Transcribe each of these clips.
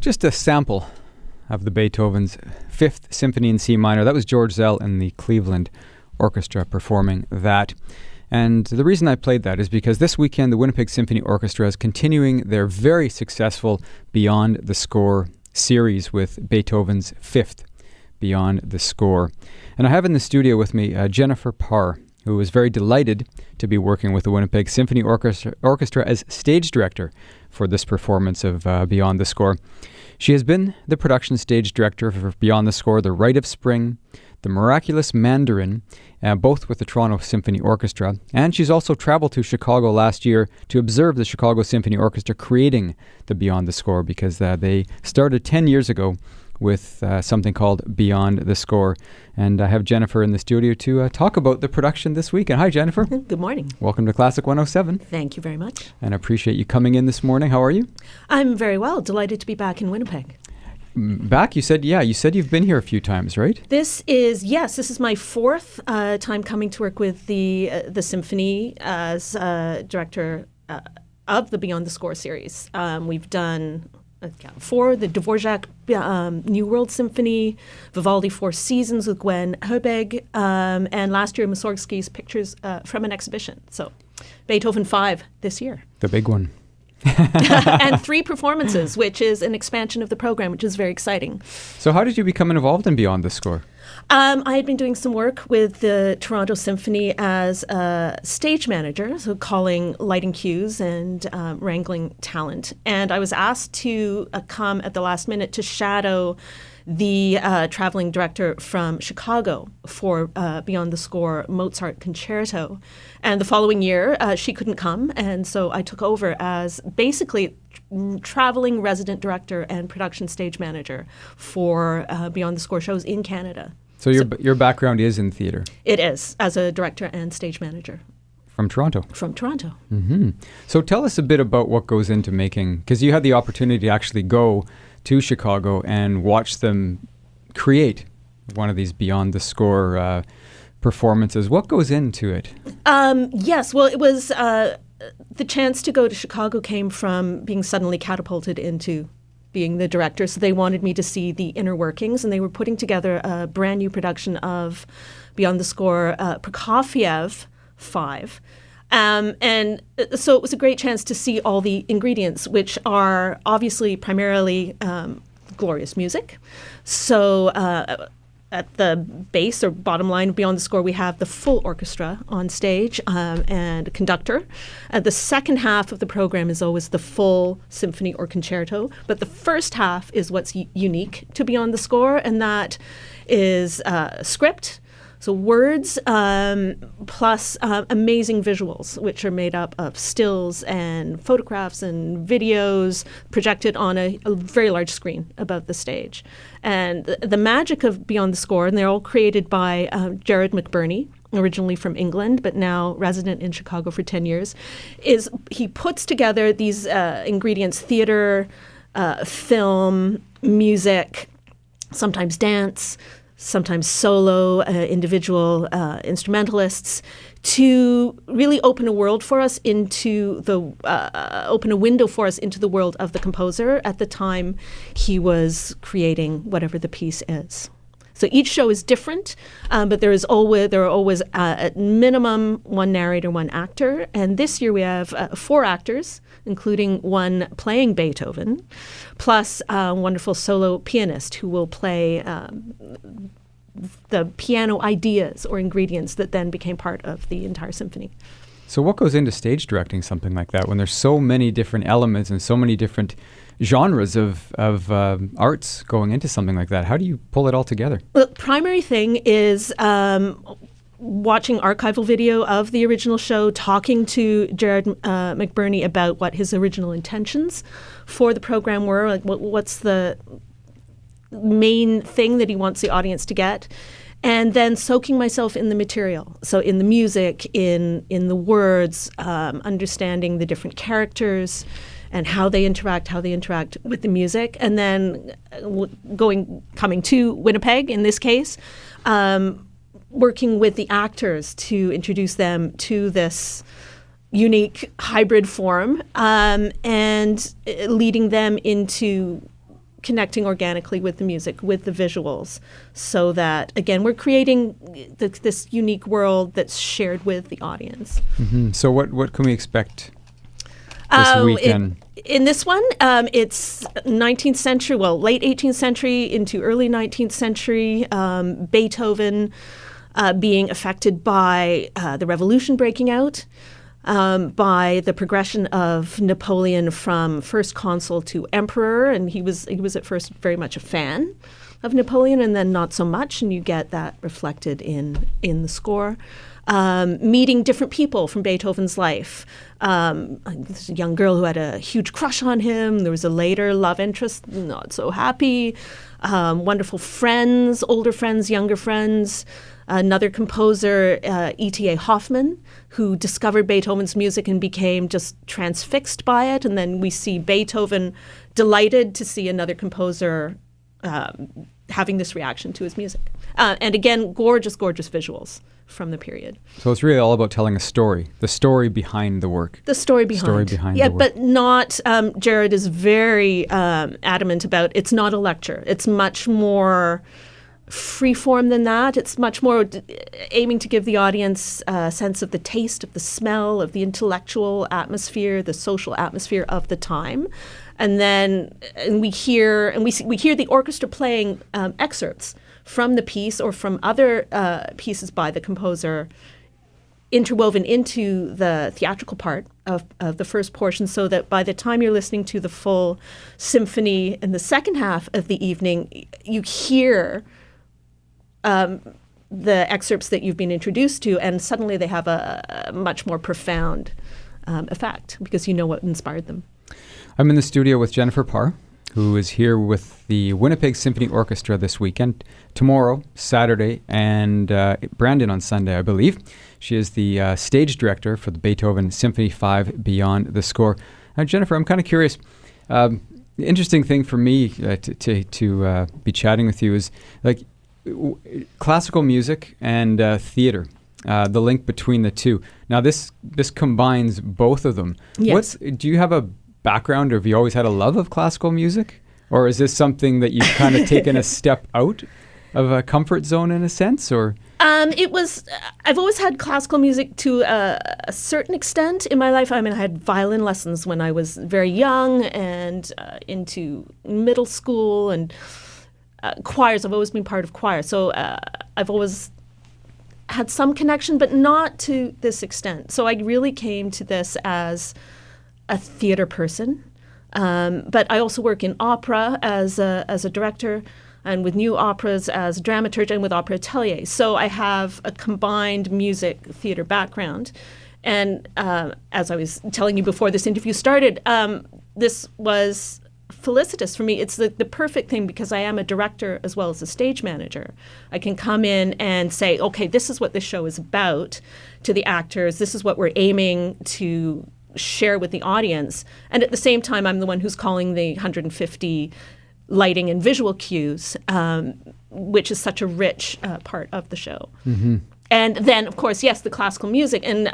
Just a sample of the Beethoven's Fifth Symphony in C minor. That was George Zell and the Cleveland Orchestra performing that. And the reason I played that is because this weekend the Winnipeg Symphony Orchestra is continuing their very successful Beyond the Score series with Beethoven's Fifth Beyond the Score. And I have in the studio with me Jennifer Parr, who is very delighted to be working with the Winnipeg Symphony Orchestra as stage director for this performance of Beyond the Score. She has been the production stage director for Beyond the Score, The Rite of Spring, The Miraculous Mandarin, both with the Toronto Symphony Orchestra. And she's also traveled to Chicago last year to observe the Chicago Symphony Orchestra creating the Beyond the Score, because they started 10 years ago with something called Beyond the Score. And I have Jennifer in the studio to talk about the production this week. And hi, Jennifer. Good morning. Welcome to Classic 107. Thank you very much. And I appreciate you coming in this morning. How are you? I'm very well. Delighted to be back in Winnipeg. Back? You said you've been here a few times, right? This is my fourth time coming to work with the symphony as director of the Beyond the Score series. We've done for the Dvorak New World Symphony, Vivaldi Four Seasons with Gwen Herbeg, and last year Mussorgsky's Pictures from an Exhibition. So Beethoven 5 this year. The big one. And 3 performances, which is an expansion of the program, which is very exciting. So how did you become involved in Beyond the Score? I had been doing some work with the Toronto Symphony as a stage manager, so calling lighting cues and wrangling talent. And I was asked to come at the last minute to shadow the traveling director from Chicago for Beyond the Score Mozart Concerto. And the following year, she couldn't come, and so I took over as basically traveling resident director and production stage manager for Beyond the Score shows in Canada. So your background is in theatre? It is, as a director and stage manager. From Toronto? From Toronto. Mm-hmm. So tell us a bit about what goes into making, because you had the opportunity to actually go to Chicago and watch them create one of these Beyond the Score performances. What goes into it? Yes, well, it was the chance to go to Chicago came from being suddenly catapulted into being the director. So they wanted me to see the inner workings, and they were putting together a brand new production of Beyond the Score, Prokofiev 5. And so it was a great chance to see all the ingredients, which are obviously primarily glorious music. So at the base or bottom line Beyond the Score, we have the full orchestra on stage and a conductor. The second half of the program is always the full symphony or concerto, but the first half is what's unique to Beyond the Score, and that is script. So words plus amazing visuals, which are made up of stills and photographs and videos projected on a very large screen above the stage. And the magic of Beyond the Score, and they're all created by Jared McBurney, originally from England, but now resident in Chicago for 10 years, is he puts together these ingredients: theater, film, music, sometimes dance, sometimes solo, individual instrumentalists, to really open a world for us into open a window for us into the world of the composer at the time he was creating whatever the piece is. So each show is different, but there are always at minimum one narrator, one actor. And this year we have 4 actors, including one playing Beethoven, plus a wonderful solo pianist who will play the piano ideas or ingredients that then became part of the entire symphony. So what goes into stage directing something like that when there's so many different elements and so many different genres of arts going into something like that? How do you pull it all together? Well, the primary thing is watching archival video of the original show, talking to Jared McBurney about what his original intentions for the program were, like what's the main thing that he wants the audience to get, and then soaking myself in the material. So in the music, in the words, understanding the different characters and how they interact with the music, and then coming to Winnipeg in this case, working with the actors to introduce them to this unique hybrid form, and leading them into connecting organically with the music, with the visuals, so that, again, we're creating this unique world that's shared with the audience. Mm-hmm. So what can we expect this weekend? In this one, it's 19th century, late 18th century into early 19th century, Beethoven being affected by the revolution breaking out, by the progression of Napoleon from first consul to emperor, and he was at first very much a fan of Napoleon, and then not so much, and you get that reflected in the score. Meeting different people from Beethoven's life. There's a young girl who had a huge crush on him. There was a later love interest, not so happy. Wonderful friends, older friends, younger friends. Another composer, E.T.A. Hoffmann, who discovered Beethoven's music and became just transfixed by it. And then we see Beethoven delighted to see another composer having this reaction to his music. And again, gorgeous, gorgeous visuals from the period. So it's really all about telling a story, the story behind the work. The story behind. The work. But not, Jared is very adamant about, it's not a lecture. It's much more freeform than that. It's much more aiming to give the audience a sense of the taste, of the smell, of the intellectual atmosphere, the social atmosphere of the time. And then we hear the orchestra playing excerpts from the piece or from other pieces by the composer interwoven into the theatrical part of the first portion, so that by the time you're listening to the full symphony in the second half of the evening, you hear the excerpts that you've been introduced to, and suddenly they have a much more profound effect because you know what inspired them. I'm in the studio with Jennifer Parr, who is here with the Winnipeg Symphony Orchestra this weekend, tomorrow, Saturday, and Brandon on Sunday, I believe. She is the stage director for the Beethoven Symphony 5 Beyond the Score. Now, Jennifer, I'm kind of curious. The interesting thing for me to be chatting with you is like classical music and theater, the link between the two. Now, this combines both of them. Yes. Do you have a background, or have you always had a love of classical music? Or is this something that you've kind of taken a step out of a comfort zone in a sense, or? I've always had classical music to a certain extent in my life. I mean, I had violin lessons when I was very young and into middle school, and choirs. I've always been part of choir. So I've always had some connection, but not to this extent. So I really came to this as a theater person. But I also work in opera as a director, and with new operas as a dramaturg, and with opera atelier. So I have a combined music theater background. And as I was telling you before this interview started, this was felicitous for me. It's the perfect thing because I am a director as well as a stage manager. I can come in and say, okay, this is what this show is about to the actors. This is what we're aiming to share with the audience. And at the same time, I'm the one who's calling the 150 lighting and visual cues, which is such a rich part of the show. Mm-hmm. And then, of course, yes, the classical music. And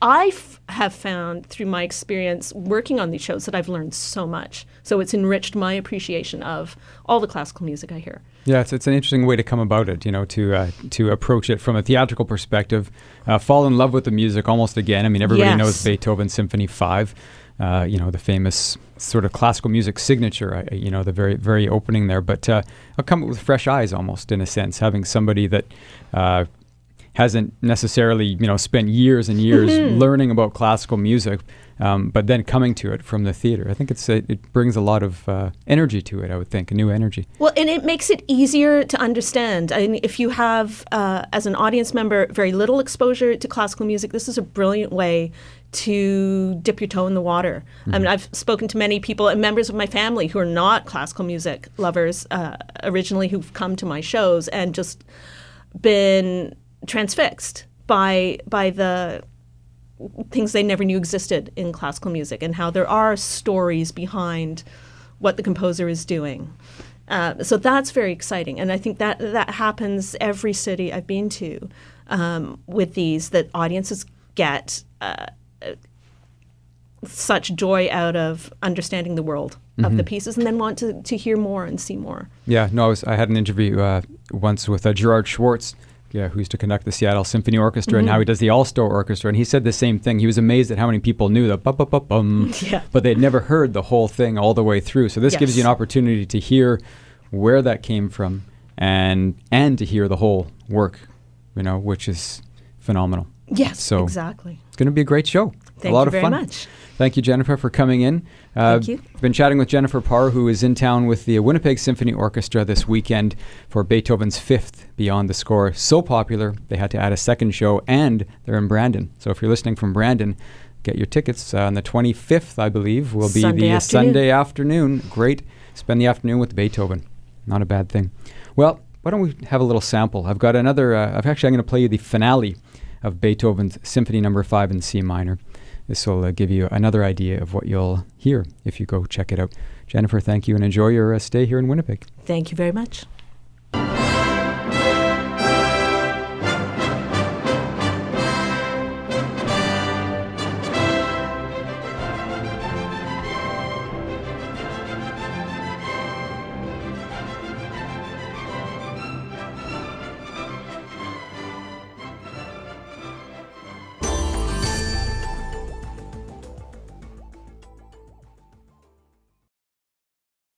I have found through my experience working on these shows that I've learned so much. So it's enriched my appreciation of all the classical music I hear. Yeah, it's an interesting way to come about it, to approach it from a theatrical perspective, fall in love with the music almost again. I mean, everybody knows Beethoven Symphony 5, the famous sort of classical music signature, the very, very opening there. But I'll come with fresh eyes almost, in a sense, having somebody that hasn't necessarily, spent years and years learning about classical music, but then coming to it from the theater. I think it brings a lot of energy to it, I would think, a new energy. Well, and it makes it easier to understand. I mean, if you have, as an audience member, very little exposure to classical music, this is a brilliant way to dip your toe in the water. Mm-hmm. I mean, I've spoken to many people and members of my family who are not classical music lovers originally, who've come to my shows and just been transfixed by the things they never knew existed in classical music, and how there are stories behind what the composer is doing. So that's very exciting, and I think that happens every city I've been to with these, that audiences get such joy out of understanding the world of the pieces and then want to hear more and see more. Yeah, no, I had an interview once with Gerard Schwartz, who used to conduct the Seattle Symphony Orchestra and how he does the All-Star Orchestra. And he said the same thing. He was amazed at how many people knew the bum, but they'd never heard the whole thing all the way through. So this gives you an opportunity to hear where that came from and to hear the whole work, which is phenomenal. Yes, so exactly. It's going to be a great show. Thank a lot you of very fun. much. Thank you, Jennifer, for coming in. Thank you. Been chatting with Jennifer Parr, who is in town with the Winnipeg Symphony Orchestra this weekend for Beethoven's 5th Beyond the Score. So popular, they had to add a second show, and they're in Brandon. So if you're listening from Brandon, get your tickets. On the 25th, I believe, will be Sunday afternoon. Great. Spend the afternoon with Beethoven. Not a bad thing. Well, why don't we have a little sample? I've got another, I'm going to play you the finale of Beethoven's Symphony No. 5 in C minor. This will give you another idea of what you'll hear if you go check it out. Jennifer, thank you, and enjoy your stay here in Winnipeg. Thank you very much.